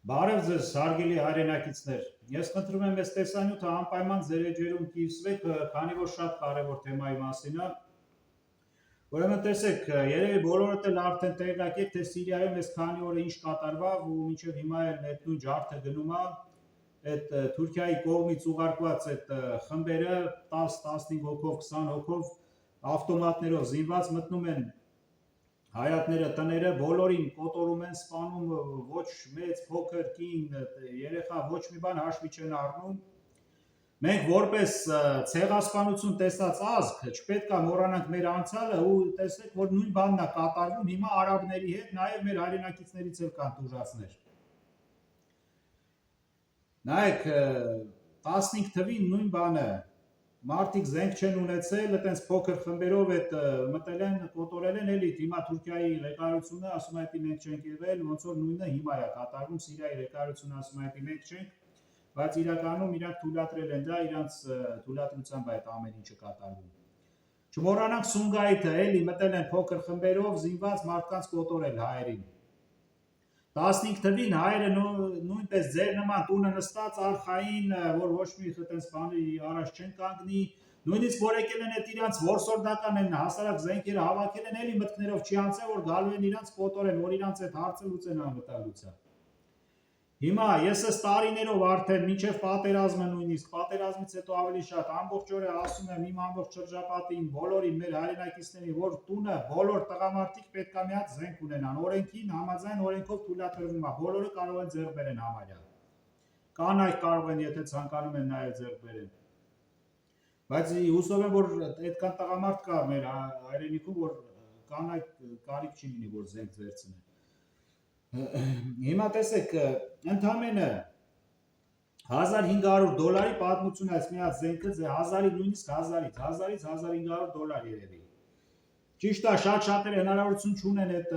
Բարև ձեզ, հարգելի հայրենակիցներ։ Ես խնդրում եմ այս տեսանյութը անպայման ձեր էջերում կիսվեք, քանի որ շատ կարևոր թեմայի մասին է։ Ուրեմն տեսեք, երևի բոլորդ էլ արդեն տեղյակ եք, թե Սիրիայում այս քանի օրը ինչ կատարվավ ու մինչև հիմա էլ այդ նույն ջարդը գնում է, այդ Թուրքիայի կողմից ուղարկված այդ խմբերը 10-15 հոգով, 20 հոգով ավտոմատներով զինված մտնում են հայատները տները, բոլորին կոտորում են, սպանում, ոչ մեծ, փոքր, կին, երեխա, ոչ մի բան հաշվի չեն առնում։ Մենք որպես ցեղասպանություն տեսած ազգ չպետք է մոռանանք մեր անցյալը ու տեսեք, որ նույն բանն է կատարվում հիմա արաբների հետ, նաև մեր հայրենակիցներից էլ կան տուժածներ։ Նայեք, 15 թվին նույն բանը մարդիկ զենք չեն ունեցել, այտենց փոքր խմբերով այդ մտել են, կոտորել են էլի, հիմա Թուրքիայի ղեկավարությունը ասում է, մենք չենք եղել, ոնց որ նույնը հիմա է կատարվում, Սիրիայի ղեկավարությունը ասում է, մենք չենք, բայց իրականում իրանք թույլատրել են դա, իրանց թույլատրությամբ այդ ամեն ինչը կատարվում։ Չմոռանանք Սումգայիթը, էլի մտել են փոքր խմբերով, զինված մարդկանց կոտորել հայերին։ 15 թվին հայերը նույնպես ձեր նման տունը նստած արխային, որ ոչ մի այտենց բանի առաջ չեն կանգնի, նույնիսկ որ եկել են այդ իրանց որսորդական են հասարակ զենքերը հավաքել են, էլի մտքներով չի անցել, որ գալու են իրանց կոտորեն, որ իրանց այդ հարցը լուծեն անվտանգության։ Հիմա ես այս տարիներով արդեն մինչև պատերազմը նույնիսկ պատերազմից հետո ավելի շատ ամբողջ օրը ասում եմ իմ ամբողջ շրջապատին, բոլորին մեր հայրենակիցներին, որ տունը բոլոր տղամարդիկ պետք է մի հատ զենք ունենան, օրենքին համաձայն օրենքով թույլատրվում է, բոլորը կարող են ձեռք բերեն համարյա։ Կանայք կարող են, եթե ցանկանում են նաև ձեռք բերեն։ Բայց հուսով եմ, որ այդքան տղամարդ կա մեր հայրենիքում, որ կանայք կարիք չի լինի, որ զենք վերցնեն։ Հիմա տեսեք, ընդամենը $1500 պատմություն այս մի հատ զենքը, 1000-ի նույնիսկ 1000-ից 1500 երևի։ Ճիշտ է, շատ-շատերը հնարավորություն չունեն այդ,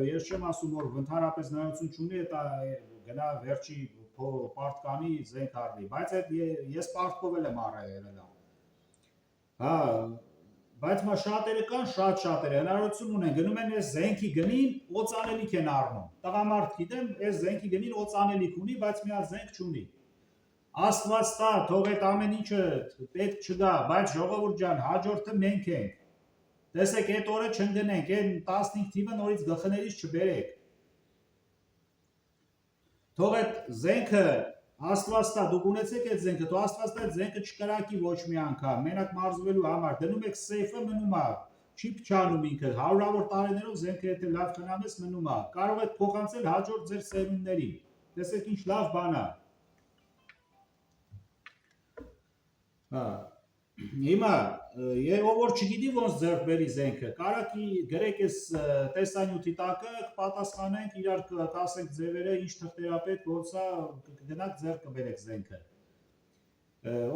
ես չեմ ասում, որ ընդհանրապես հնարավորություն չունի այդ գնա վերջի պարտկանի զենք առնի, բայց այդ ես պարտքով եմ առայել։ Հա, բայց մա շատերը կան, շատ-շատերը հնարավորություն ունեն, գնում են այս զենքի գնին, օծանելիք են առնում։ Տղամարդ գիտեմ, այս զենքի գնին օծանելիք ունի, բայց մի հատ զենք չունի։ Աստված տա, թող այդ ամեն ինչը պետք չգա, բայց ժողովուրդ ջան, հաջորդը մենք ենք։ Տեսեք, այդ օրը չընկնենք, այն 15 թիվը նորից գլխներից չբերեք։ Թող այդ զենքը Աստված տա, դուք ունեցեք այդ զենքը, թող Աստված տա այդ զենքը չկրակի ոչ մի անգամ, մենակ մարզվելու համար, դնում եք սեյֆը մնում է, չի փչանում ինքը, հարյուրավոր տարիներով զենքը եթե լավ խնամես մնում է, կարող եք փոխանցել հաջորդ ձեր սերունդներին, տեսեք ինչ լավ բան է։ Հա, հիմա, ով որ չգիտի ոնց ձեռք բերի զենքը, կարակ գրեք այս տեսանյութի տակը, կպատասխանենք, իրար կասենք ձևերը, ինչ թղթերապետ, ոնց է, գնաք ձեռք կբերեք զենքը։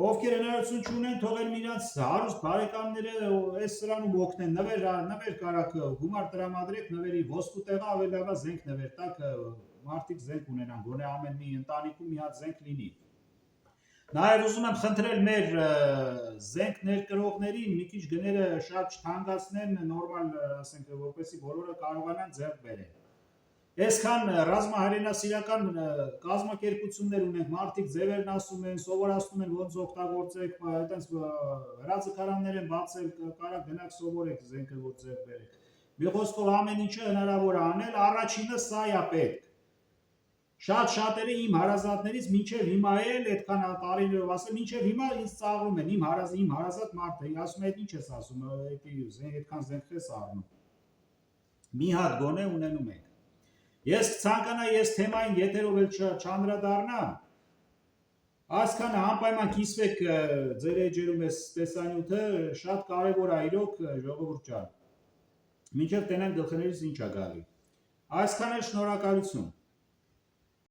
Ովքեր հնարավորություն չունեն, թողել իրանց հարուստ բարեկամները այս սրանում օգնեն, նվեր կարակ գումար տրամադրեք, նվերի ոսկու տեղը ավելի լավ է զենք նվեր տակ, մարդիկ զենք ունենան, գոնե ամեն մի ընտանիքում մի հատ զենք լինի։ Նաև ուզում եմ խնդրել մեր զենք ներկրողներին մի քիչ գները շատ չթանկացնեն, նորմալ, ասենք, որպեսզի բոլորը կարողանան ձեռք բերեն։ Այսքան ռազմահայրենասիրական կազմակերպություններ ունենք, մարդիկ ձևերն ասում են, սովորացնում են ոնց օգտագործեք, այտենց հրաձգարաններ են բացել, կարակ գնաք սովորեք զենքը որ ձեռք բերեք։ Մի խոսքով ամեն ինչը հնարավոր է անել, առաջինը սա է պետք։ Շատ-շատերը իմ հարազատներից մինչև հիմա էլ այդքան տարիներով ասել, մինչև հիմա ինձ ծաղրում են, իմ հարազատ մարդը, ասում է, ինչ ես ասում, այդքան զենք ես առնում։ Մի հատ գոնե ունենում ենք։ Ես կցանկանայի ես թեմային եթերով էլ չանդրադառնամ, այսքանը անպայման կիսվեք ձեր էջերում այս տեսանյութը, շատ կարևոր է իրոք, ժողովուրդ ջան։ Մինչև տենանք գլխներիս ինչ է գալի։ Այսքան էլ շնորհակալություն։